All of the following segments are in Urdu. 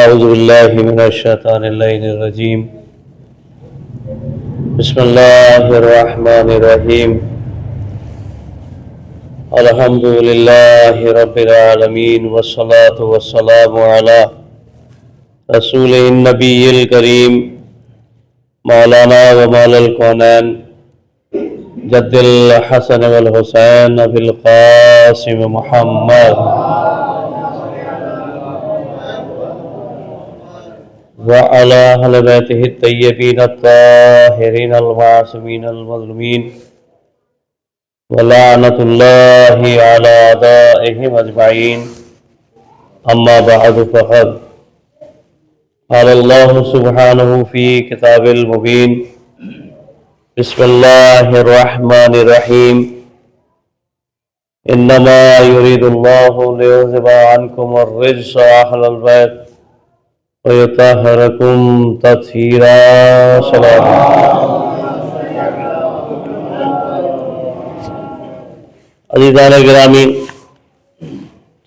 أعوذ بالله من الشيطان اللعين الرجيم بسم الله الرحمن الرحيم الحمد لله رب العالمين والصلاة والسلام على رسول النبي الكريم مولانا ومولا الكونين جد الحسن والحسين أبي القاسم محمد وعلى أهل بيته الطيبين الطاهرين المعصومين المظلومين ولعنة الله على أعدائهم أجمعين أما بعد فقد قال الله سبحانه في كتاب المبين بسم الله الرحمن الرحيم إنما يريد الله ليذهب عنكم الرجس أهل البيت وَيُطَهِّرَكُمْ تَطْهِيرًا سلام عزیزان گرامی،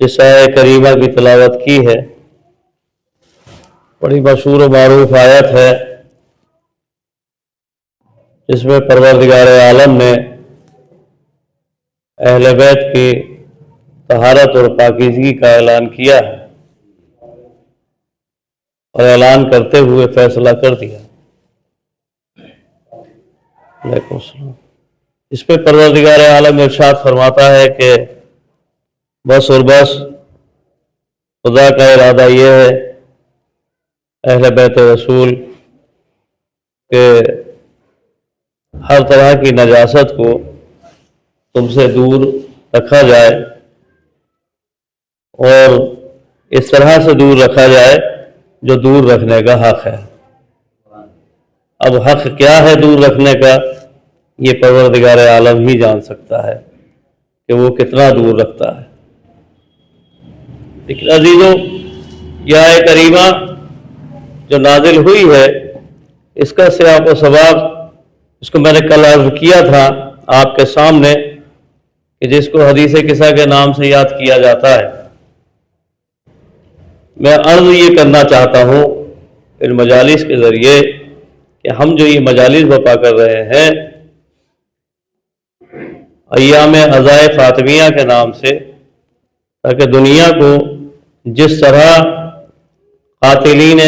جس آیت کریمہ کی تلاوت کی ہے بڑی مشہور و معروف آیت ہے، جس میں پروردگار عالم نے اہل بیت کی طہارت اور پاکیزگی کا اعلان کیا ہے اور اعلان کرتے ہوئے فیصلہ کر دیا۔ علیکم السلام۔ اس پہ پروردگار عالم ارشاد فرماتا ہے کہ بس اور بس خدا کا ارادہ یہ ہے اہل بیت رسول کہ ہر طرح کی نجاست کو تم سے دور رکھا جائے، اور اس طرح سے دور رکھا جائے جو دور رکھنے کا حق ہے۔ اب حق کیا ہے دور رکھنے کا، یہ پروردگار عالم ہی جان سکتا ہے کہ وہ کتنا دور رکھتا ہے۔ لیکن عزیزوں، یہ آیت کریمہ جو نازل ہوئی ہے، اس کا سیاق و سباق اس کو میں نے کل عرض کیا تھا آپ کے سامنے، کہ جس کو حدیث قصہ کے نام سے یاد کیا جاتا ہے۔ میں عرض یہ کرنا چاہتا ہوں ان مجالس کے ذریعے کہ ہم جو یہ مجالس برپا کر رہے ہیں ایام عزائے فاطمیہ کے نام سے، تاکہ دنیا کو جس طرح قاتلین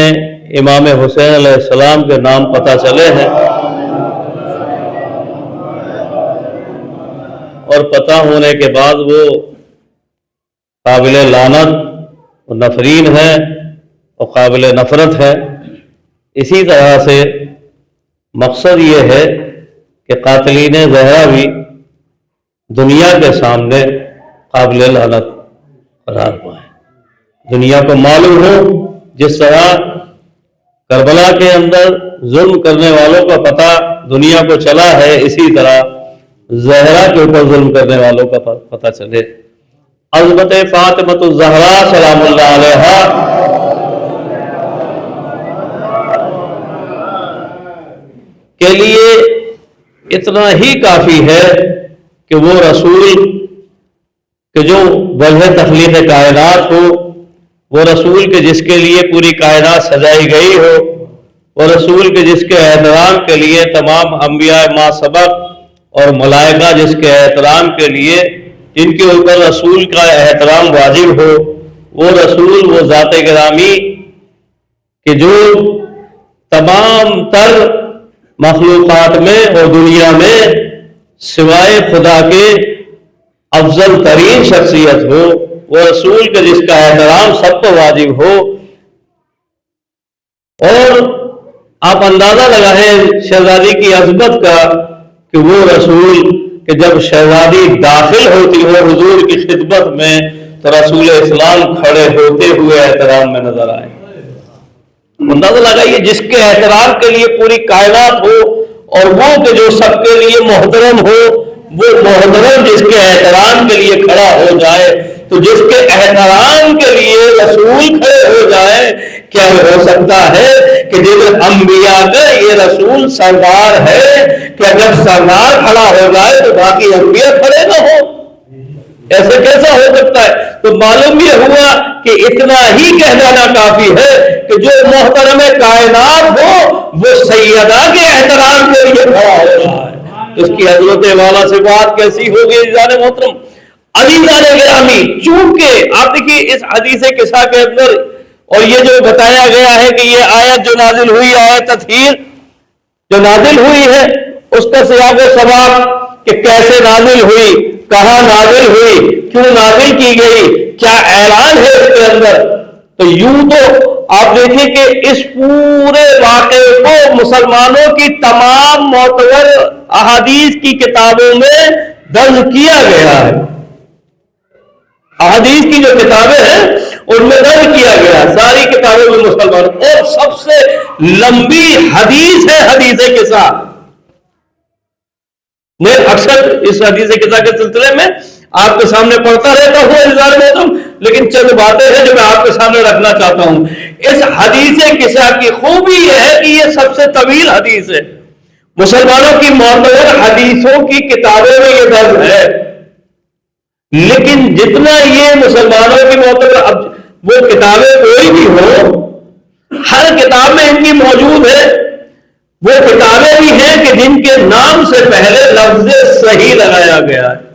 امام حسین علیہ السلام کے نام پتہ چلے ہیں اور پتہ ہونے کے بعد وہ قابل لعنت اور نفرین ہے اور قابل نفرت ہے، اسی طرح سے مقصد یہ ہے کہ قاتلین زہرا بھی دنیا کے سامنے قابل لعنت قرار پائیں۔ دنیا کو معلوم ہو جس طرح کربلا کے اندر ظلم کرنے والوں کا پتہ دنیا کو چلا ہے، اسی طرح زہرا کے اوپر ظلم کرنے والوں کا پتہ چلے۔ حضرت فاطمۃ الزہرا سلام اللہ علیہا کے لیے اتنا ہی کافی ہے کہ وہ رسول کہ جو وجہ تخلیق کائنات ہو، وہ رسول کے جس کے لیے پوری کائنات سجائی گئی ہو، وہ رسول کے جس کے احترام کے لیے تمام انبیاء ما سبق اور ملائکہ جس کے احترام کے لیے جن کے اوپر رسول کا احترام واجب ہو، وہ رسول، وہ ذات گرامی کہ جو تمام تر مخلوقات میں اور دنیا میں سوائے خدا کے افضل ترین شخصیت ہو، وہ رسول کے جس کا احترام سب کو واجب ہو۔ اور آپ اندازہ لگائیں شہزادی کی عظمت کا کہ وہ رسول کہ جب شہزادی داخل ہوتی ہو حضور کی خدمت میں تو رسول اسلام کھڑے ہوتے ہوئے احترام میں نظر آئے۔ اندازہ لگائیے، جس کے احترام کے لیے پوری کائنات ہو، اور وہ کہ جو سب کے لیے محترم ہو، وہ محترم جس کے احترام کے لیے کھڑا ہو جائے، تو جس کے احترام کے لیے رسول کھڑے ہو جائے، کیا ہو سکتا ہے کہ جب انبیاء کا یہ رسول سردار ہے، کہ جب سردار کھڑا ہو جائے تو باقی انبیاء کھڑے نہ ہو؟ ایسے کیسا ہو سکتا ہے؟ تو معلوم یہ ہوا کہ اتنا ہی کہہ دینا کافی ہے کہ جو محترم کائنات ہو وہ سیدہ کے احترام کے لیے کھڑا ہو رہا ہے، اس کی حضرت والا سے بات کیسی ہوگی عزیزان محترم۔ عزیزان گرامی، چونکہ آپ دیکھیے اس حدیث قصہ کے اندر اور یہ جو بتایا گیا ہے کہ یہ آیت جو نازل ہوئی، آیت تطہیر جو نازل ہوئی ہے، اس کا سیاق و سباق کہ کیسے نازل ہوئی، کہاں نازل ہوئی، کیوں نازل کی گئی، کیا اعلان ہے اس کے اندر، تو یوں تو آپ دیکھیں کہ اس پورے واقعے کو مسلمانوں کی تمام معتبر احادیث کی کتابوں میں درج کیا گیا ہے۔ احادیث کی جو کتابیں ہیں ان میں درج کیا گیا ہے، ساری کتابوں میں مسلمانوں، اور سب سے لمبی حدیث ہے حدیث قصہ۔ میں اکثر اس حدیث قصہ کے سلسلے میں آپ کے سامنے پڑھتا رہتا ہوں عزیزان محترم، لیکن چند باتیں ہیں جو میں آپ کے سامنے رکھنا چاہتا ہوں۔ اس حدیث قصہ کی خوبی یہ ہے کہ یہ سب سے طویل حدیث ہے، مسلمانوں کی معتبر حدیثوں کی کتابوں میں یہ درج ہے، لیکن جتنا یہ مسلمانوں کی معتبر، اب وہ کتابیں کوئی بھی ہو، ہر کتاب میں ان کی موجود ہے، وہ کتابیں بھی ہیں کہ جن کے نام سے پہلے لفظ صحیح لگایا گیا ہے،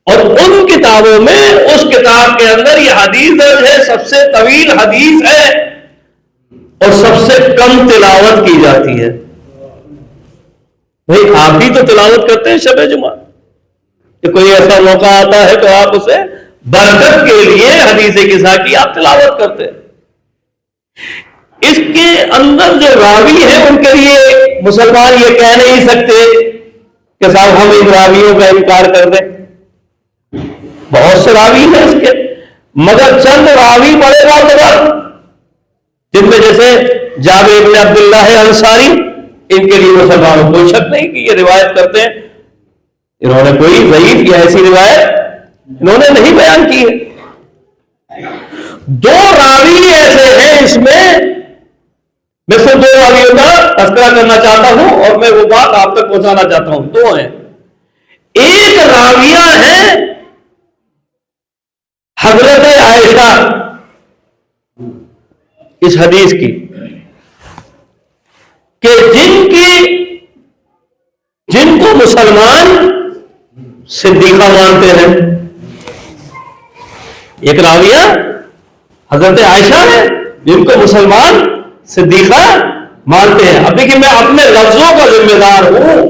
اور ان کتابوں میں اس کتاب کے اندر یہ حدیث درج ہے، سب سے طویل حدیث ہے اور سب سے کم تلاوت کی جاتی ہے۔ بھائی آپ بھی تو تلاوت کرتے ہیں شب جمعہ، کہ کوئی ایسا موقع آتا ہے تو آپ اسے برکت کے لیے حدیث قصہ کی آپ تلاوت کرتے ہیں۔ اس کے اندر جو راوی ہیں ان کے لیے مسلمان یہ کہہ نہیں سکتے کہ صاحب ہم ان راویوں کا انکار کر دیں، بہت سے راوی ہیں اس کے، مگر چند راوی بڑے معتبر جن میں جیسے جابر بن عبداللہ انصاری، ان کے لیے مسلمانوں کوئی شک نہیں کہ یہ روایت کرتے ہیں، انہوں نے کوئی ضعیف یا ایسی روایت انہوں نے نہیں بیان کی ہے۔ دو راوی ایسے ہیں اس میں صرف دو راویوں کا تذکرہ کرنا چاہتا ہوں اور میں وہ بات آپ تک پہنچانا چاہتا ہوں، دو ہیں۔ ایک راویہ ہے حضرت عائشہ اس حدیث کی، کہ جن کو مسلمان صدیقہ مانتے ہیں۔ ایک راویہ حضرت عائشہ ہے جن کو مسلمان صدیقہ مانتے ہیں۔ اب دیکھیں میں اپنے لفظوں کا ذمہ دار ہوں،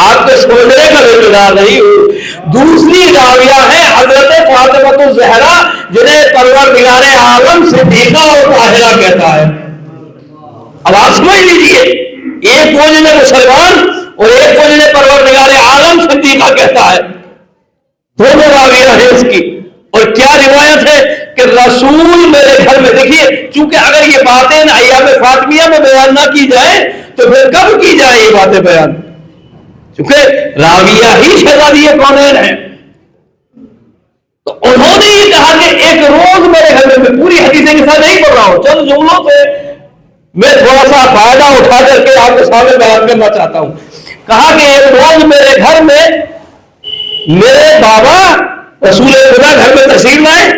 آپ کے سمجھنے کا ذمہ دار نہیں ہوں۔ دوسری راویہ ہے حضرت فاطمہ الزہرا جنہیں پروردگار عالم صدیقہ اور طاہرہ کہتا ہے۔ اب آپ سمجھ لیجیے، ایک وہ جنہیں مسلمان اور ایک وہ جنہیں پروردگار عالم صدیقہ کہتا ہے، دونوں راویہ ہیں اس کی۔ اور کیا روایت ہے کہ رسول میرے گھر میں، دیکھیے چونکہ اگر یہ باتیں ایام فاطمیہ میں بیان نہ کی جائے تو پھر کب کی جائے یہ باتیں بیان، چونکہ راویہ ہی شہزادی کونین ہیں، تو انہوں نے یہ کہا کہ ایک روز میرے گھر میں پوری حدیث کے ساتھ نہیں پڑھ رہا ہوں، چند جملوں سے میں تھوڑا سا فائدہ اٹھا کر کے آپ کے سامنے بیان کرنا چاہتا ہوں۔ کہا کہ ایک روز میرے گھر میں میرے بابا رسول خدا گھر میں تشریف لائے،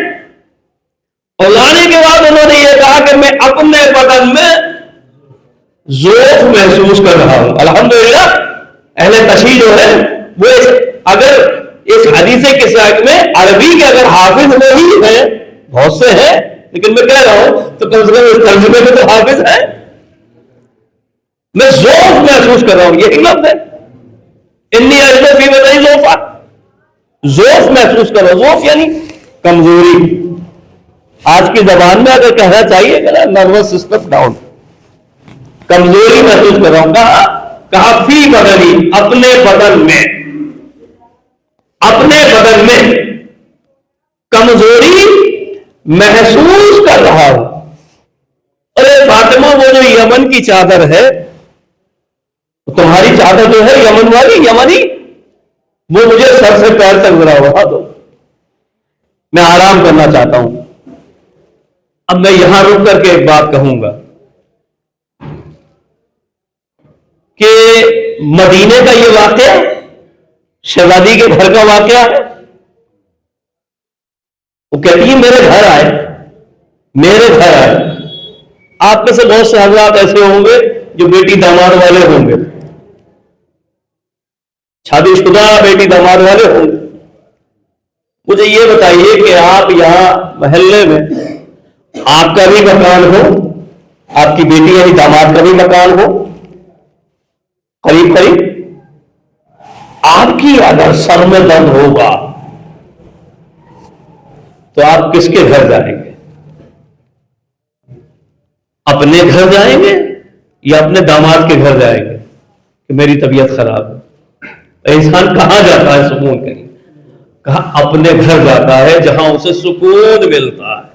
اور لانے کے بعد انہوں نے یہ کہا کہ میں اپنے بدن میں ذوف محسوس کر رہا ہوں۔ الحمدللہ اہل تشریح جو ہے وہ اگر اس حدیث کے ساتھ میں عربی کے اگر حافظ نہیں ہے، بہت سے ہیں لیکن میں کہہ رہا ہوں تو کم سے کم اس ترجمے میں تو حافظ ہے، میں ذوف محسوس کر رہا ہوں، یہی لفظ ہے، انی اجدو فی بدنی ذوفا، ذوف محسوس کر رہا ہوں۔ ذوف یعنی کمزوری، آج کی زبان میں اگر کہنا چاہیے کہ نروس سسٹم ڈاؤن، کمزوری محسوس کر رہا ہوں۔ کہا فی بدنی، اپنے بدن میں، اپنے بدن میں کمزوری محسوس کر رہا ہوں۔ ارے فاطمہ وہ جو یمن کی چادر ہے، تمہاری چادر جو ہے یمن والی یمنی، وہ مجھے سر سے پیر تک ذرا اڑا دو، میں آرام کرنا چاہتا ہوں۔ اب میں یہاں رک کر کے ایک بات کہوں گا کہ مدینے کا یہ واقعہ شہزادی کے گھر کا واقعہ ہے، وہ کہتی ہے میرے گھر آئے، میرے گھر آئے۔ آپ میں سے بہت سے حضرات ایسے ہوں گے جو بیٹی داماد والے ہوں گے، شادی شدہ بیٹی داماد والے ہوں گے۔ مجھے یہ بتائیے کہ آپ یہاں محلے میں آپ کا بھی مکان ہو، آپ کی بیٹی یعنی داماد کا بھی مکان ہو، قریب قریب، آپ کی اگر سر میں درد ہوگا تو آپ کس کے گھر جائیں گے؟ اپنے گھر جائیں گے یا اپنے داماد کے گھر جائیں گے کہ میری طبیعت خراب ہے؟ انسان کہاں جاتا ہے سکون کے لیے؟ کہا اپنے گھر جاتا ہے جہاں اسے سکون ملتا ہے۔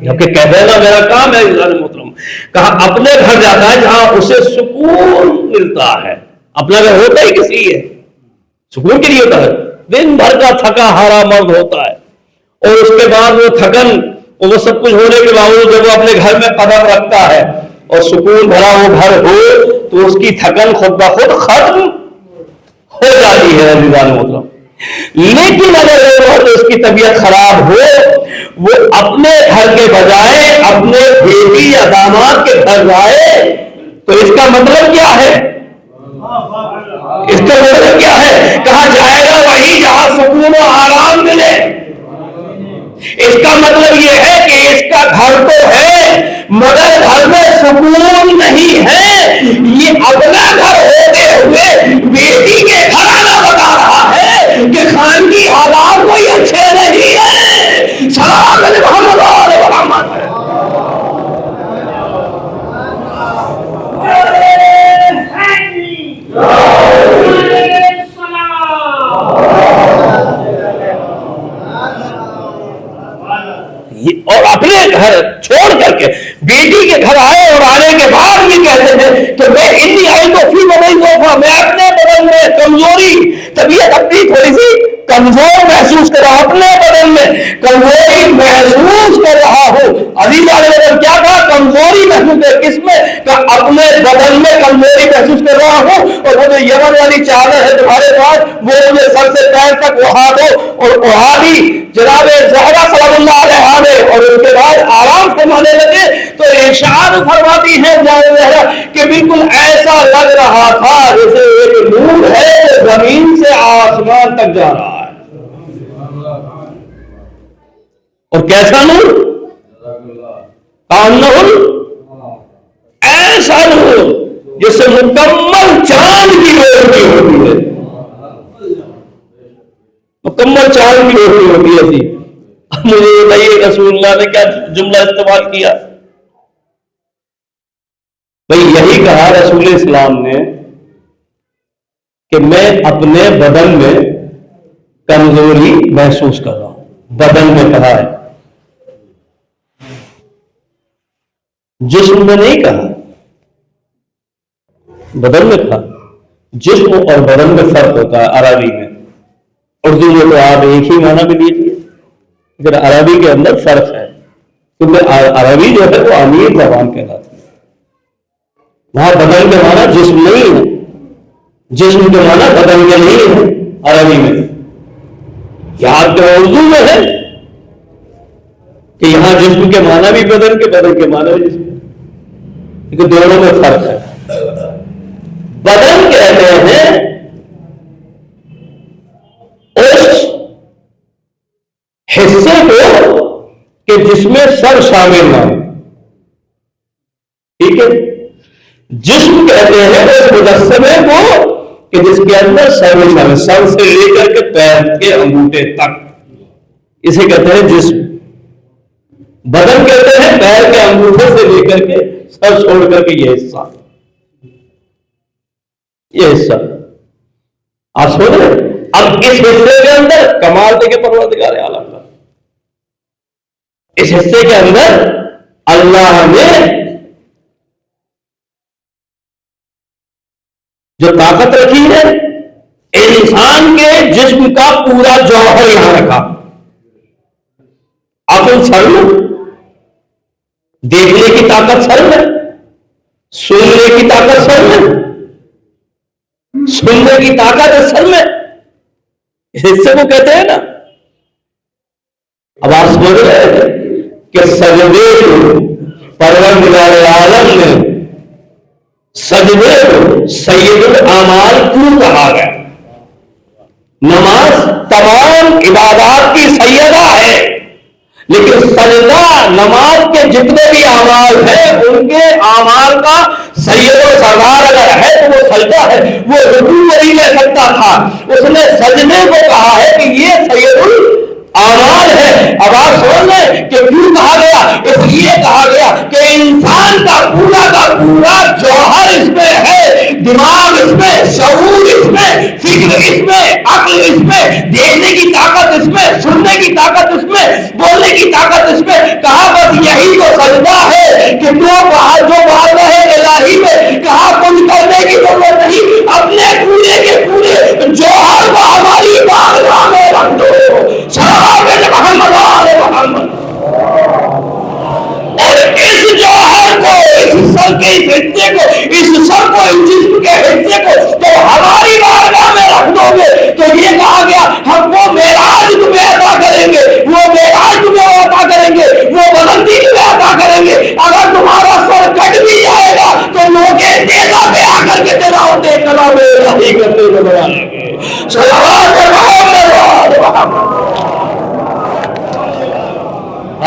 جبکہ کہتے ہیں نا میرا کام ہے انسان محترم، کہا اپنے گھر جاتا ہے جہاں اسے سکون ملتا ہے۔ اپنا گھر ہوتا ہی کسی ہے، سکون کے لیے ہوتا ہے۔ دن بھر کا تھکا ہارا مرد ہوتا ہے اور اس کے بعد وہ تھکن، وہ سب کچھ ہونے کے باوجود جب وہ اپنے گھر میں قدم رکھتا ہے اور سکون بھرا وہ گھر ہو تو اس کی تھکن خود بخود ختم ہو جاتی ہے عزیزان محترم۔ لیکن اگر وہ مرد اس کی طبیعت خراب ہو، وہ اپنے گھر کے بجائے اپنے بیٹی یا داماد کے گھر جائے تو اس کا مطلب کیا ہے؟ اس کا مطلب کیا ہے؟ کہا جائے گا وہی جہاں سکون و آرام ملے۔ اس کا مطلب یہ ہے کہ اس کا گھر تو ہے مگر گھر میں سکون نہیں ہے۔ یہ اپنا گھر ہوتے ہوئے بیٹی کے گھر آنا بتا رہا ہے کہ خاندی حالات کوئی اچھے نہیں ہے۔ سلام علیہ محمد علیہ محمد۔ اور اپنے گھر چھوڑ کر کے بیٹی کے گھر آئے اور آنے کے بعد بھی کہتے ہیں کہ میں اتنی آئی تو فی بدن میں اپنے بدن میں کمزوری، طبیعت اپنی تھوڑی سی کمزور محسوس کر رہا ہوں، اپنے بدن میں کمزوری محسوس کر رہا ہوں۔ عزیز علیہ کیا کہا؟ کمزوری محسوس کر، کس میں؟ کہ اپنے بدن میں کمزوری محسوس کر رہا ہوں۔ اور وہ جو یمن والی چادر ہے تمہارے پاس وہ مجھے سر سے پیر تک اڑا دو، اور اڑا دی جناب زہرا صلی اللہ علیہ نے، اور اس کے بعد آرام فرمانے لگے تو ارشاد فرماتی ہے زہرا کہ بالکل ایسا لگ رہا تھا جیسے ایک نور ہے جو زمین سے آسمان تک جا رہا ہے۔ اور کیسا نور؟ ایسا نور جس سے مکمل چاند کی روشنی ہوتی ہے، مکمل چاند کی روشنی ہوتی ہے۔ ایسی مجھے بتائیے رسول اللہ نے کیا جملہ استعمال کیا؟ بھئی یہی کہا رسول اسلام نے کہ میں اپنے بدن میں کمزوری محسوس کر رہا ہوں۔ بدن میں کہا ہے، جسم میں نہیں کہا، بدن میں کہا۔ جسم اور بدن میں فرق ہوتا ہے عربی میں، اردو میں تو آپ ایک ہی معنی بھی لیجیے، لیکن عربی کے اندر فرق ہے، کیونکہ عربی جو ہے وہ امیر زبان کہلاتی ہے۔ وہاں بدن کے معنی جسم نہیں ہے، جسم کے معنی بدن کے نہیں ہے عربی میں۔ یہاں کے اردو میں ہے کہ یہاں جسم کے معنی بھی بدن کے معنی بھی جسم، لیکن دونوں میں فرق ہے۔ بدن کہتے ہیں اس حصے کو کہ جس میں سر شامل نہ ہو، ٹھیک ہے؟ جسم کہتے ہیں اس مجسمے کو کہ جس کے اندر سر شامل، سر سے لے کر کے پیر کے انگوٹھے تک، اسے کہتے ہیں جسم۔ بدن کہتے ہیں پیر کے انگوٹھے سے لے کر کے سر چھوڑ کر کے یہ حصہ، یہ حصہ آپ سوچ رہے ہیں۔ اب اس حصے کے اندر کمال دیکھے پروردگار عالم کا، اس حصے کے اندر اللہ نے جو طاقت رکھی ہے، انسان کے جسم کا پورا جوہر یہاں رکھا۔ عقل سر میں، دیکھنے کی طاقت سر میں، سننے کی طاقت سر میں، سننے کی طاقت ہے سر میں، اس حصے کو کہتے ہیں نا۔ سمجھ رہے کہ سجدے کو پروردگار عالم نے سجدے کو سید الاعمال کیوں کہا گیا؟ نماز تمام عبادات کی سیدہ ہے، لیکن سجدہ نماز کے جتنے بھی اعمال ہیں ان کے اعمال کا سید و سردار اگر ہے تو وہ سجدہ ہے، وہ رکوع نہیں لے سکتا تھا، اس نے سجدے کو کہا ہے کہ یہ سید الاعمال ہے۔ اب آپ سمجھ لیں کہ کیوں کہا گیا؟ اس لیے کہا گیا کہ انسان کا پورا جوہر اس میں ہے، دماغ اس میں، شعور اس میں، فکر اس میں، عقل اس میں، دیکھنے کی طاقت اس میں، سننے کی طاقت اس میں، بولنے کی طاقت اس میں۔ کہا بس یہی تو سجدہ ہے کہ جو بات ہے الہی میں کہا کچھ کرنے کی ضرورت نہیں، اپنے پورے کے پورے جوہر کو ہماری بارگاہ میں رکھ دو، محمد محمد، اور اس جوہر کو، اس سر کے اس حصے کو، اس سر کو، اس جسم کے حصے کو تو ہماری بارگاہ میں رکھ دو گے تو یہ کہا گیا ہم وہ معراج تمہیں عطا کریں گے، وہ معراج تمہیں عطا کریں گے، وہ بلندی تمہیں عطا کریں گے۔ اگر تمہارا سر کٹ بھی جائے گا تو لوگ دیکھا پہ آ کر کے جناب کلام الہی کرتے نظر آئیں گے۔ صلوات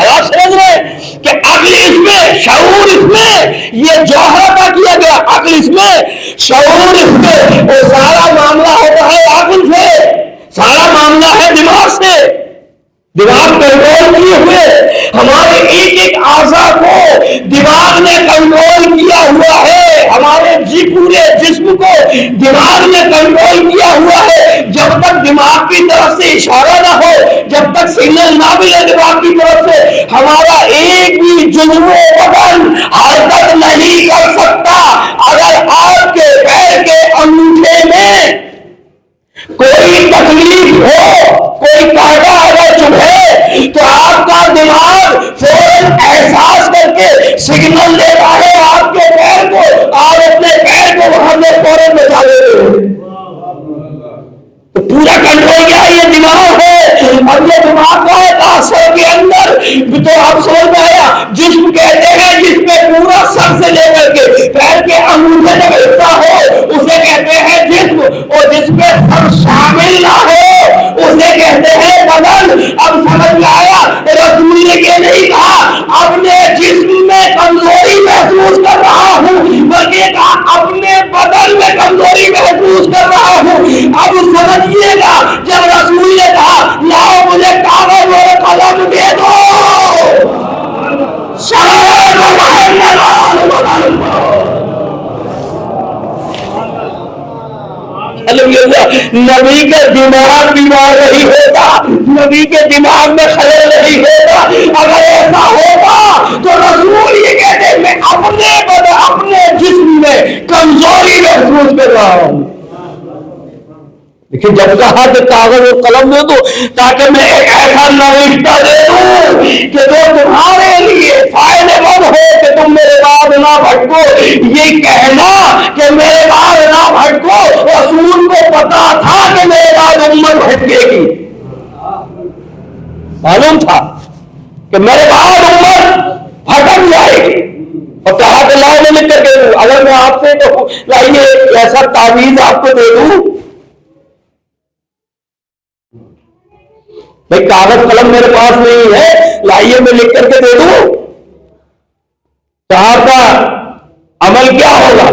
آپ سمجھ رہے کہ عقل اس میں، شعور اس میں، یہ جوہر عطا کیا گیا، عقل اس میں، شعور اس میں، اور سارا معاملہ ہوتا ہے عقل سے، سارا معاملہ ہے دماغ سے۔ دماغ کنٹرول کیے ہوئے ہمارے ایک ایک اعضاء کو دماغ نے کنٹرول کیا ہوا ہے، ہمارے پورے جسم کو دماغ نے کنٹرول کیا ہوا ہے۔ جب تک دماغ کی طرف سے اشارہ نہ ہو، جب تک سگنل نہ ملے دماغ کی طرف سے، ہمارا ایک بھی جزو بدن حرکت نہیں کر سکتا۔ اگر آپ کے پیر کے انگوٹھے میں کوئی تکلیف ہو، کوئی کانٹا اگر چبھے تو آپ کا دماغ فوراً احساس کر کے سگنل دیتا ہے آپ کے پیر کو، آپ اپنے پیر کو وہاں سے فوراً بچا لیتے ہیں۔ تو پورا کنٹرول کیا ہے؟ یہ دماغ ہے، اور یہ دماغ کا ہے تاثر کے اندر تو آپ سمجھ میں آیا۔ جسم کہتے ہیں جس میں پورا سر سے لے کر کے پیر کے انگوٹھے تک حصہ ہو اسے کہتے ہیں جسم، اور جس میں سب شامل نہ ہو اسے کہتے ہیں بدن۔ اب سمجھ میں آیا؟ رسول نے یہ نہیں کہا اپنے جسم میں کمزوری محسوس کر رہا ہوں، بلکہ کہا اپنے بدن میں کمزوری محسوس کر رہا ہوں۔ اب سمجھیے گا جب رسول نے کہا لاؤ مجھے کاغذ اور قلم دے دو، نبی کے دماغ بیمار نہیں ہوتا، نبی کے دماغ میں خلل نہیں ہوتا۔ اگر ایسا ہوتا تو رسول یہ کہتے میں اپنے جسم میں کمزوری محسوس کر رہا ہوں، لیکن جب کہا کہ کاغذ اور قلم دے دو تاکہ میں ایک ایسا نوشتہ دے دوں کہ جو تمہارے لیے فائدے مند ہو کہ تم میرے بعد نہ بھٹکو۔ یہ کہنا کہ میرے بعد نہ بھٹکو، رسول کو پتا تھا کہ میرے بعد امت بھٹکے گی، معلوم تھا کہ میرے بعد امت بھٹک جائے گی، اور کہا کہ لاؤ میں لکھ کر کے دوں۔ اگر میں آپ سے تو لائیے ایسا تعویذ آپ کو دے دوں، بھائی کاغذ قلم میرے پاس نہیں ہے، لائیے میں لکھ کر کے دے دوں، تو آپ کا عمل کیا ہوگا؟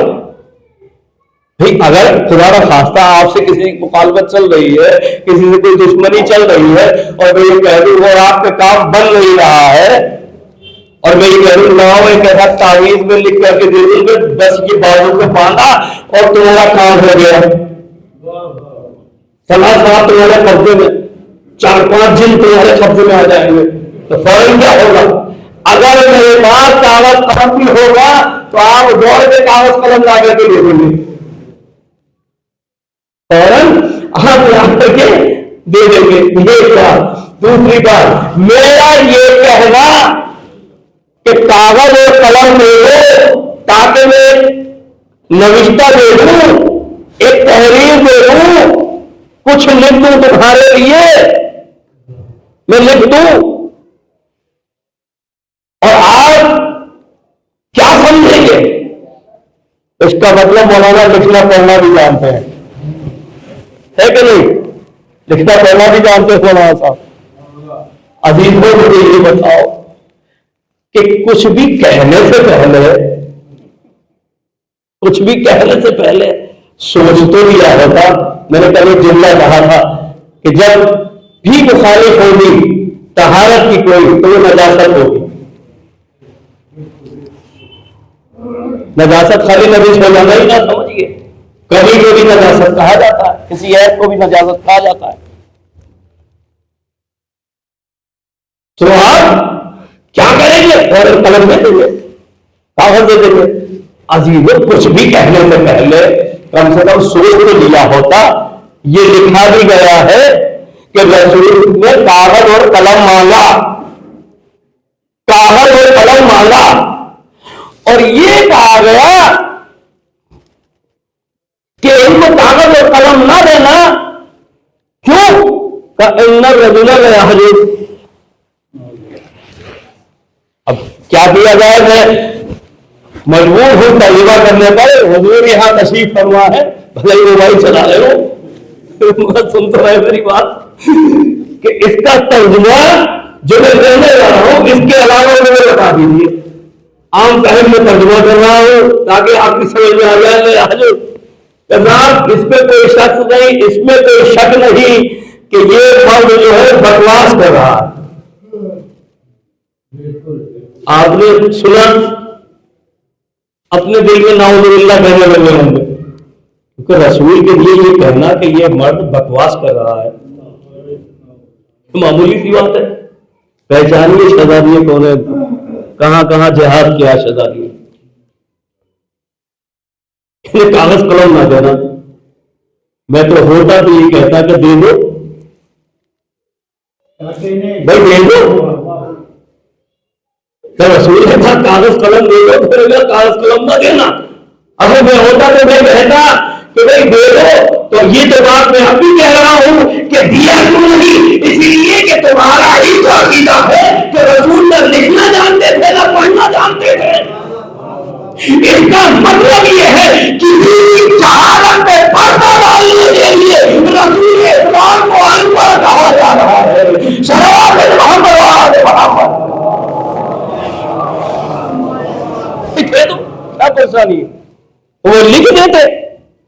بھائی اگر خدا نہ خواستہ آپ سے کسی کی مخالفت چل رہی ہے، کسی سے کوئی دشمنی چل رہی ہے، اور میں یہ کہہ دوں اور آپ کا کام بن نہیں رہا ہے، اور میں یہ کہہ دوں لاؤ ایک ایسا تعویذ میں لکھ کر کے دے دوں کہ بس یہ بازو پہ باندھا اور تمہارا کام ہو گیا، سنا صاحب تمہارے قبضے میں، 4-5 جن تمہارے قبضے میں آ جائیں گے، تو فوراً کیا ہوگا؟ اگر میرے پاس کاغذ قلم بھی ہوگا تو آپ دوڑ کے کاغذ قلم لا کر کے دے دیں گے، فوراً آپ لا کر کے دے دیں گے۔ یہ بات۔ دوسری بات، میرا یہ کہنا کہ کاغذ اور قلم دے دو تاکہ میں نوشتہ دے دوں، ایک تحریر دے دوں، کچھ لکھ دوں تمہارے لیے، میں لکھ دوں، اس کا مطلب مولانا لکھنا پڑھنا بھی جانتے ہیں، ہے کہ نہیں؟ لکھنا پڑھنا بھی جانتے ہیں مولانا صاحب۔ عزیزوں مجھے یہ بتاؤ کہ کچھ بھی کہنے سے پہلے سوچ تو لیا ہوتا۔ میں نے کل جملہ کہا تھا کہ جب بھی مخالف ہوگی طہارت کی کوئی تو وہ نجاست ہوگی۔ نجاست خالی نجس ہو جانا ہی نہ سمجھیے، کبھی کو بھی نجاست کہا جاتا ہے، کسی عیب کو بھی نجاست کہا جاتا ہے۔ تو آپ کیا کریں گے؟ فوراً قلم دے دیں گے، کاغذ دے دیں گے۔ عزیزوں کچھ بھی کہنے سے پہلے کم سے کم سوچ تو لیا ہوتا۔ یہ لکھا بھی گیا ہے کہ رسول نے کاغذ اور قلم مانگا، کاغذ اور قلم مانگا، اور یہ کہا گیا کہ ان کو کاغذ اور قلم نہ دینا، کیوں؟ کہ ان الرجل لیحجب۔ اب کیا کیا جائے؟ میں مجبور ہوں ترجمہ کرنے پر، حضور یہاں تشریف فرما ہے، بھلے ہی موبائل چلا رہے ہو، سن تو رہے میری بات، کہ اس کا ترجمہ جو میں کرنے جا رہا ہوں اس کے علاوہ مجھے بتا دیجیے۔ عام فہم میں ترجمہ کر رہا ہوں تاکہ آپ کی سمجھ میں آ جائے۔ جناب اس پہ کوئی شک نہیں، اس میں کوئی شک نہیں کہ یہ مرد جو ہے بکواس کر رہا ہے۔ آپ نے سنا، اپنے دل میں نعوذ باللہ کہنے لگے ہوں گے، کیونکہ رسول کے لیے یہ کہنا کہ یہ مرد بکواس کر رہا ہے معمولی سی بات ہے۔ پہچانیے شہزادی کون ہے، کہاں کہاں جہاد کیا شہزادی۔ کاغذ قلم نہ دینا، میں تو ہوتا تو یہ کہتا کہ دے دو بھائی، دے دو۔ رسول نے کہا کاغذ قلم دے دو، پھر کاغذ قلم نہ دینا۔ اگر میں ہوتا تو میں کہتا کہ بھائی دے دو، تو یہ تو بات میں اب بھی کہہ رہا ہوں کہ دیا کیوں نہیں؟ اسی لیے کہ تمہارا ہی تو عقیدہ ہے کہ رسول نہ لکھنا جانتے تھے نہ پڑھنا جانتے تھے۔ اس کا مطلب یہ ہے کہ جہالت پہ پردہ ڈالنے کے لیے رسول اسلام کو ان پڑھ کہا جا رہا ہے۔ صلوات محمد وآل محمد۔ لکھے تو کیا پریشانی ہے؟ وہ لکھ دیتے،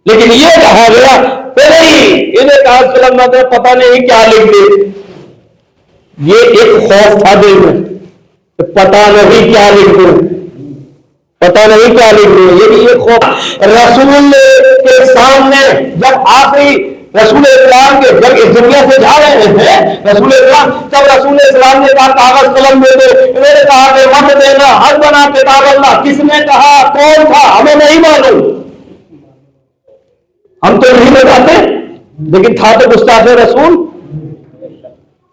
لیکن یہ کہا گیا نہیں، انہیں کاغذ قلم نہ دے، پتہ نہیں کیا لکھ دے۔ یہ ایک خوف تھا دل میں، پتہ نہیں کیا لکھ دوں، پتہ نہیں کیا لکھ دوں، یہ خوف۔ رسول کے سامنے جب آخری رسول اسلام کے جب اس دنیا سے جا رہے ہیں رسول اسلام، جب رسول اسلام نے کہا کاغذ قلم دے دو، انہوں نے کہا کہ مت دینا، حق بنا کتاب اللہ۔ کس نے کہا؟ کون تھا؟ ہمیں نہیں معلوم، ہم تو نہیں بتاتے، لیکن تھا تو گستاخ رسول۔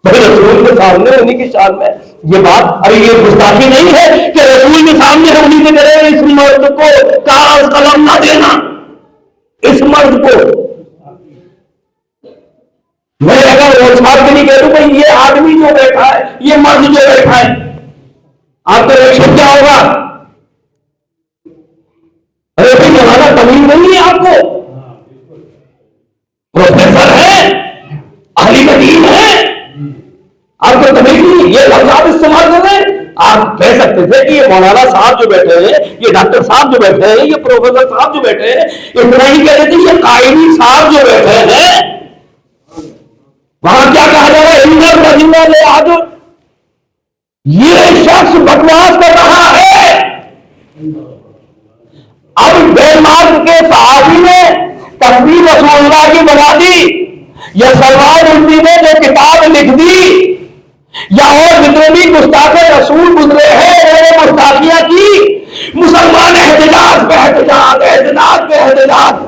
رسول کے سامنے انہیں کی شان میں یہ بات، ارے یہ گستاخی نہیں ہے کہ رسول کے سامنے انہیں سے کرے اس مرد کو کاغذ قلم نہ دینا، اس مرد کو۔ میں اگر وہ چھاپ کے نہیں کہہ دوں کہ یہ آدمی جو بیٹھا ہے، یہ مرد جو بیٹھا ہے، آپ کا ریئیکشن کیا ہوگا؟ ارے بھائی ہمارا تمیز نہیں ہے، آپ کو پروفیسر ہے، اہل دین ہے، آپ کو تمیز نہیں، یہ لفظ آپ استعمال کر رہے ہیں۔ آپ کہہ سکتے تھے کہ یہ مولانا صاحب جو بیٹھے ہیں، یہ ڈاکٹر صاحب جو بیٹھے ہیں، یہ پروفیسر صاحب جو بیٹھے ہیں، اتنا ہی کہہ دیتے یہ قائمی صاحب جو بیٹھے ہیں، وہاں کیا کہا جا رہا ہے؟ یہ شخص بکواس کر رہا ہے۔ اب بے مارک کے صحابی نے تصویر رسول اللہ کی بنا دی، یا سلمان رشدی نے جو کتاب لکھ دی، یا اور جتنے بھی گستاخ رسول گزرے ہیں انہوں نے گستاخیاں کی، مسلمان احتجاج پہ احتجاج، احتجاج پہ احتجاج۔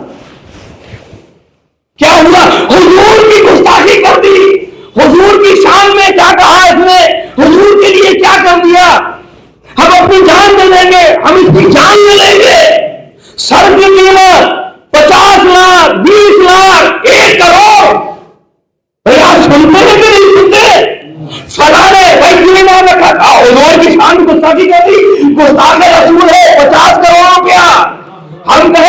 کیا ہوا؟ حضور کی گستاخی کر دی، حضور کی شان میں کیا کہا اس نے، حضور کے لیے کیا کر دیا۔ ہم اپنی جان دے دیں گے، ہم اس کی جان لے لیں گے، سر کی قیمت 50 لاکھ 20 لاکھ 1 کروڑ۔ بھائی آپ سنتے ہیں کہ نہیں سنتے؟ فلاں نے بھائی کیوں نام رکھا تھا، حضور کی شان گستاخی کر دی، گستاخ رسول ہے 50 کروڑ روپیہ۔ ہم کہیں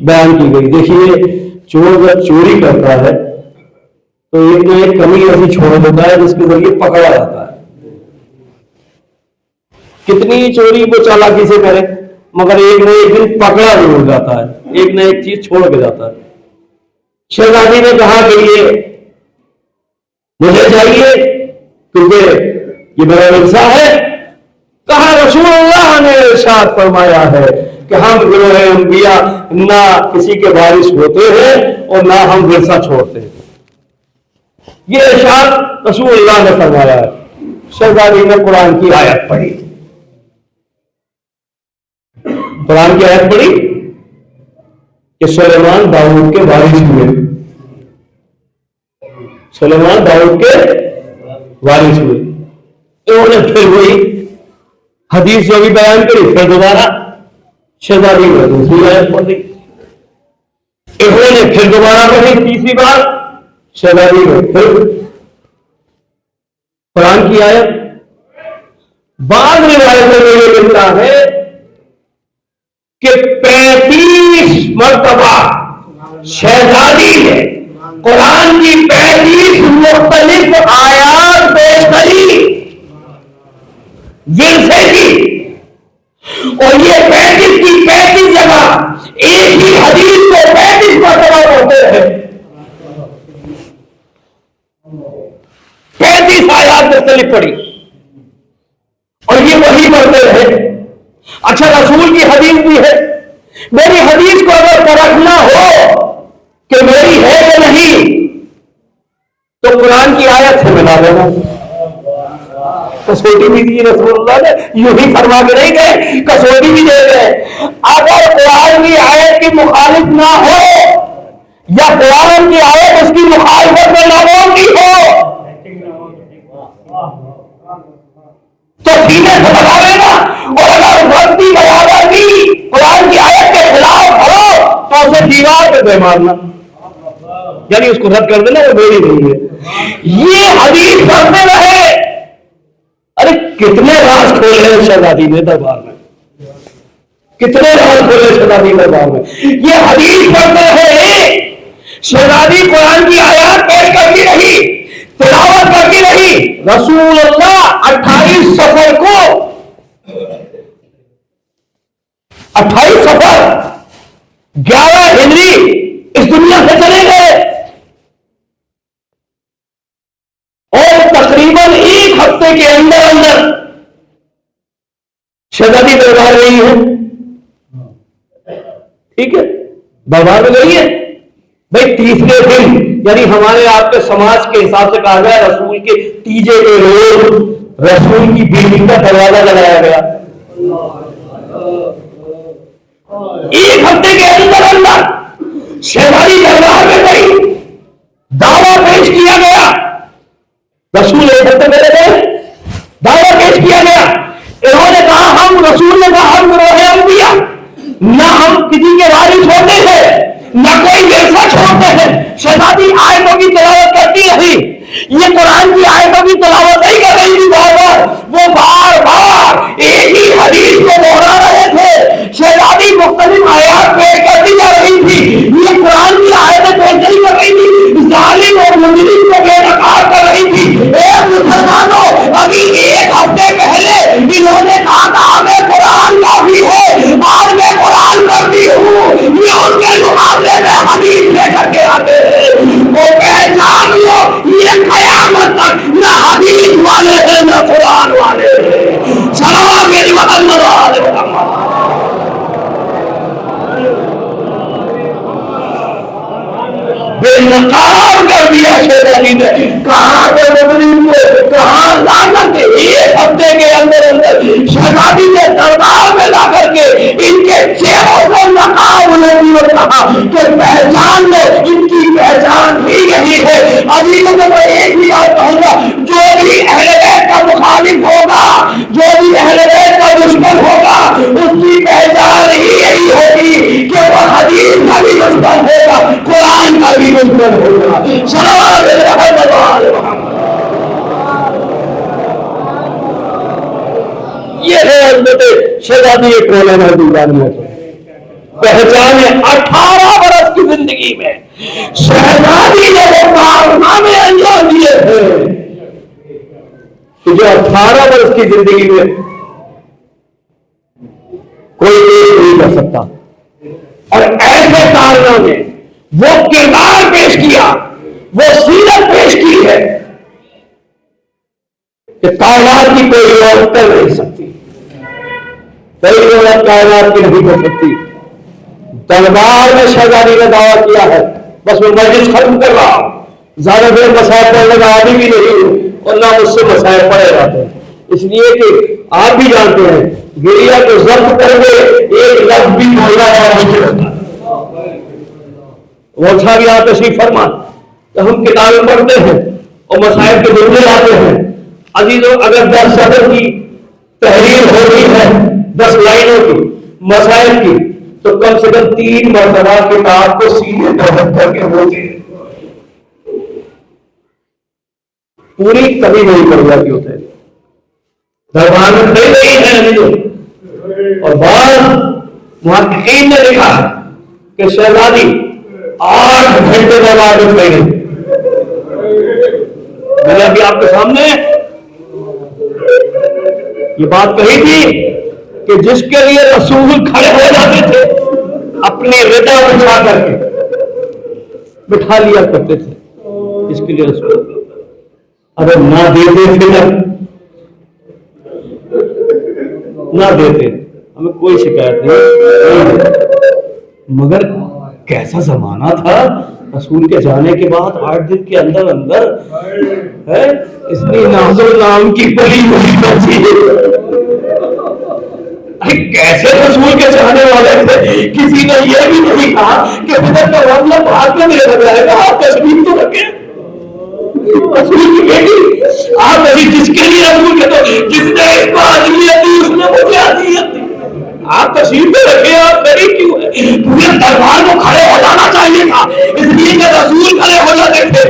بیان کی گئی. دیکھیے چور جب چوری کرتا ہے تو ایک نہ ایک کمی ایسی چھوڑ دیتا ہے جس کے ذریعے پکڑا جاتا ہے. کتنی چوری وہ چالاکی سے کرے مگر ایک نہ ایک دن پکڑا ضرور جاتا ہے, ایک نہ ایک چیز چھوڑ کے جاتا ہے. شہزادی نے کہا کہ یہ مجھے چاہیے کیونکہ یہ میرا ورثہ ہے. کہا رسول اللہ نے ارشاد فرمایا ہے کہ ہم گروہ انبیاء نہ کسی کے وارث ہوتے ہیں اور نہ ہم ورثہ چھوڑتے ہیں. یہ ارشاد رسول اللہ نے فرمایا ہے. شہزادی نے قرآن کی آیت پڑھی, قرآن کی آیت پڑھی کہ سلیمان داؤد کے وارث ہوئے, سلیمان داؤد کے وارث ہوئے. انہوں نے پھر وہی حدیث جو بھی بیان کری پھر دوبارہ شہزادی نے دوسری آیت پڑھی, انہوں نے پھر دوبارہ پڑھی تیسری بار, شہزادی نے پھر قرآن کی آیت. بعض روایتوں میں یہ ملتا ہے کہ 35 مرتبہ شہزادی نے قرآن کی 35 مختلف آیات پیش کری ورثے کی, اور یہ 35 کی 35 جگہ ایک ہی حدیث کو 35 مرتبہ پڑھتے ہیں. 35 آیات مختلف پڑھی اور یہ وہی پڑھتے رہے. اچھا رسول کی حدیث بھی ہے, میری حدیث کو اگر پرکھنا ہو کہ میری ہے یا نہیں تو قرآن کی آیت سے ملا دینا. کسوٹی بھی دی رسول اللہ نے, یوں ہی فرما کے نہیں گئے, کسوٹی بھی دے گئے. اگر قرآن کی آیت کی مخالف نہ ہو یا قرآن کی آیت اس کی مخالفت میں نہ کی ہو تو سینے سے لگا لینا, اور اگر غلطی برابر بھی قرآن کی آیت کے خلاف ہو تو اسے دیوار پہ دے مارنا, یعنی اس کو رد کر دینا, وہ میری نہیں ہے. یہ حدیث پڑھتے رہے. ارے کتنے راز کھولے شہزادی نے دربار میں, کتنے راز کھولے شہزادی دربار میں. یہ حدیث پڑھتے رہے. شہزادی قرآن کی آیات پیش کرتی رہی, تلاوت کرتی رہی. رسول اللہ 28 سفر کو 28 سفر 11 ہجری اس دنیا سے چلے گئے اور تقریباً ایک ہفتے کے اندر اندر شہزادی دربار گئی ہے. ٹھیک ہے, دربار میں گئی ہے بھائی. تیسرے دن یعنی ہمارے آپ کے سماج کے حساب سے کہا گیا رسول کے تیجے کے روز رسول کی بیوی کا دروازہ لگایا گیا. ایک ہفتے کے اندر اندر شہزادی دربار میں گئی, دعویٰ پیش کیا گیا. رسول ایک ہفتے میں گئے, دعویٰ پیش کیا گیا. انہوں نے کہا ہم, رسول نے کہا ہم گروہ انبیاء نہ ہم کسی کے وارث ہوتے ہیں نہ کوئی ورثہ چھوڑتے ہیں. شہزادی آیتوں کی تلاوت کرتی رہی. یہ قرآن کی آیتوں کی تلاوت نہیں کر رہی تھی بار بار, وہ بار بار ایک ہی حدیث کو دوہرا رہے تھے. شہزادی مختلف آیات پیش کرتی جا رہی تھی. یہ قرآن کی آیتیں پیش نہیں کر رہی تھی, ظالم اور مجرم کو بے نقاب کر رہی تھی. اے مسلمانوں, ابھی ایک ہفتے پہلے انہوں نے کہا تھا ہمیں قرآن کافی ہے, آج میں قرآن کرتی ہوں. یہ ان کے مقابلے میں حدیث لے کر کے آتے ہیں. وہ پہچان لو, یہ قیامت تک نہ حدیث والے ہیں نہ قرآن والے ہیں. سلام میری محمد والے محمد. بے نقاب کر دیا شہزادی نے. کہاں پہ مجرم کو کہاں لا کر کے ایک ہفتے کے اندر اندر شہزادی نے دربار میں لا کر کے ان کے چہروں کو نقاب لگی اور کہا کہ پہچان لو, ان کی پہچان ہی یہی ہے. ابھی تو میں ایک ہی بات کہوں گا, جو بھی اہل بیت کا مخالف ہوگا, جو بھی اہل بیت کا دشمن ہوگا, اس کی پہچان ہی یہی ہوگی کہ وہ حدیث کا بھی دشمن ہوگا, قرآن کا بھی دشمن ہوگا. صلوات یہ ہے حضرت شہزادی ایک مولانا دیوانی ہے. پہچانے 18 برس کی زندگی میں شہزادی نے وہ کارنامے انجام دیے تھے کہ جو 18 برس کی زندگی میں کوئی ایک نہیں کر سکتا. اور ایسے کارنامے وہ کردار پیش کیا, وہ سیرت پیش کی ہے کہ کائنات کی کوئی عورت کر نہیں سکتی, کوئی عورت کائنات کی نہیں کر سکتی. دربار میں شہزادی نے دعویٰ کیا ہے, بس میں مجلس ختم کر رہا ہوں, زیادہ دیر مسائل پڑھنے کا عادی بھی نہیں ہوں اور نہ مجھ سے مسائل پڑھے جاتے ہیں, اس لیے کہ آپ بھی جانتے ہیں گریا کو ضبط کر کے ایک لفظ بھی بولنا مشکل ہوتا ہے. وہ اچھا بھی آپ تشریف فرما کہ ہم کتابیں پڑھتے ہیں اور مسائل کے جملے آتے ہیں. عزیزوں, اگر 10 صدر کی تحریر ہوتی ہے 10 لائنوں کی مسائل کی, تو کم سے کم 3 مرتبہ کتاب کو سیدھے دہت کر کے ہوتے ہیں, پوری کبھی نہیں کر جاتی ہوتے. دربار میں کئی نہیں ہے عزیزوں, اور بعض محققین نے لکھا ہے کہ شہزادی 8 گھنٹے دربار میں گئی. میں نے ابھی آپ کے سامنے یہ بات کہی تھی کہ جس کے لیے رسول کھڑے ہو جاتے تھے اپنی رضا بٹھا کر کے بٹھا لیا کرتے تھے, اس کے لیے رسول اگر نہ دیتے پھر نہ دیتے ہمیں کوئی شکایت نہیں, مگر کیسا زمانہ تھا, رسول کے جانے کے بعد 8 دن کے اندر اندر ہے اس لیے نازل نام کی بڑی ہوئی بچی. کیسے رسول کے چاہنے والے تھے, کسی نے یہ بھی نہیں کہا کہ بدر کا معاملہ بھاگ میں میرے لگ جائے گا, آپ تشریف تو رکھیں. رسول کی بیٹی آپ ابھی جس کے لیے رسول کے تو جس نے اس کو عادیت دی اس نے مجھے عادیت دی, آپ تشریف تو رکھیں. آپ غریب کیوں ہے, پورے دربار کو کھڑے ہو جانا چاہیے تھا, اس لیے کہ رسول کھڑے ہو جاتے تھے,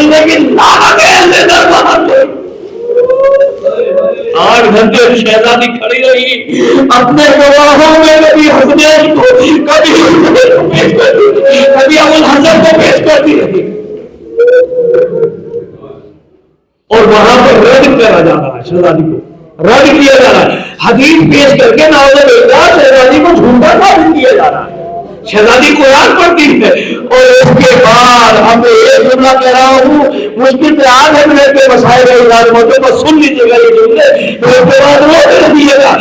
لیکن لاحق ایسے دربار میں 8 گھنٹے شہزادی کھڑی رہی, اپنے گواہوں میں کبھی حسنین کو کبھی حسین کو پیش کرتی, کبھی ابوالحسن کو پیش کرتی رہی, اور وہاں پر رد کرا جا رہا ہے, شہزادی کو رد کیا جا رہا ہے, حدیث پیش کر کے ناول شہزادی کو جھوٹا ثابت کیا جا رہا ہے. شہزادی قرآن پڑھتی ہے اور اس کے بعد ہم ایک جملہ کہہ رہا ہوں, مشکل سے 8 منٹ کے مسائل کا اظہار ہوتے بس سن لیجیے گا یہ جملے, پھر اس کے بعد روک دیجیے گا.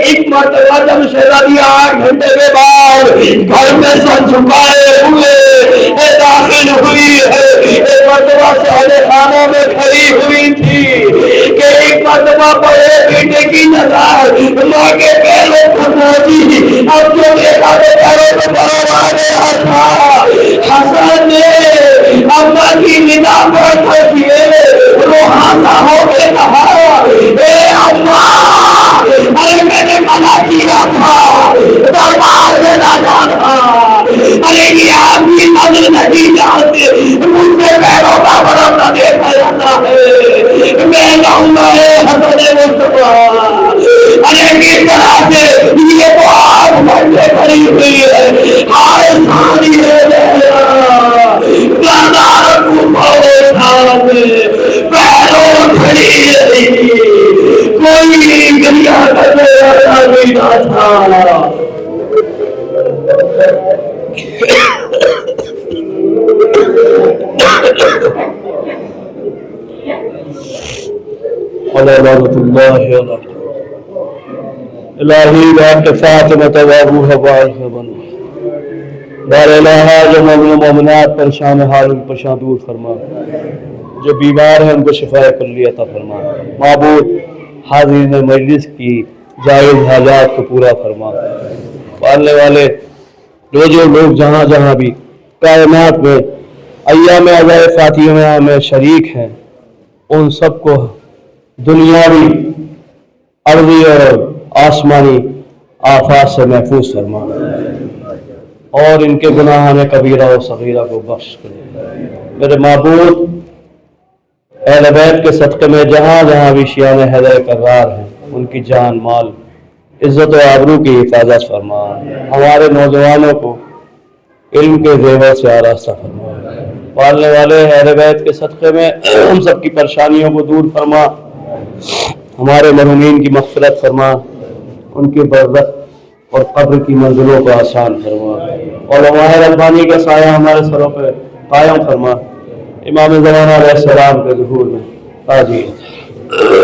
ایک مرتبہ جب شہزادی 8 گھنٹے کے بعد گھر میں سر جھکائے ہوئے داخل ہوئی ہے, ایک مرتبہ شہر خانوں میں کھڑی ہوئی تھی کہ ایک مرتبہ بڑے بیٹے کی نظر ماں کے پیروں پر پہنچی, اب جو دیکھا تو پیروں پر حسن نے اما کی ندا پر کھڑکیے روحانہ ہو کے کہا, اے اما, ارے میں نے منع کیا تھا دربار میں نہ جانا, ارے یہ آپ کی نظر نہیں جانتے, مجھ سے پیروں کا برف نہ دیکھا جاتا ہے, میں جاؤں گا حسن مصطفیٰ. ارے کس طرح سے یہ تو 8 گھنٹے کھڑی ہوئی ہے, ہائے سانی ہے گردار کو بہت پیروں کھڑی رہی, کوئی گریا کرنے والا نہیں تھا. الہی بات فاطمہ وابوہ وعیہ بنو دار الہا جو مومن مومنات پریشان حال ان پریشان دور فرما, جو بیمار ہیں ان کو شفا کلی عطا فرما. معبود حاضرین مجلس کی جائز حاجات کو پورا فرما. پالنے والے جو لوگ جہاں جہاں بھی کائنات میں ایام عزائے فاتحہ میں شریک ہیں ان سب کو دنیاوی ارضی اور آسمانی آفات سے محفوظ فرما, اور ان کے گناہان کبیرہ و صغیرہ کو بخش کرے. میرے معبود اہل بیت کے صدقے میں جہاں جہاں بھی شیعان حیدر کرار ہیں ان کی جان مال عزت و آبرو کی حفاظت فرما، ہمارے نوجوانوں کو علم کے زیور سے آراستہ فرما، پالنے والے اہل بیت کے صدقے میں ہم سب کی پریشانیوں کو دور فرما، ہمارے مرحومین کی مغفرت فرما، ان کی برزخ اور قبر کی منزلوں کو آسان فرما، علماء ربانی کا سایہ ہمارے سروں پہ قائم فرما، امام زمانہ علیہ السلام کے ظہور میں حاضر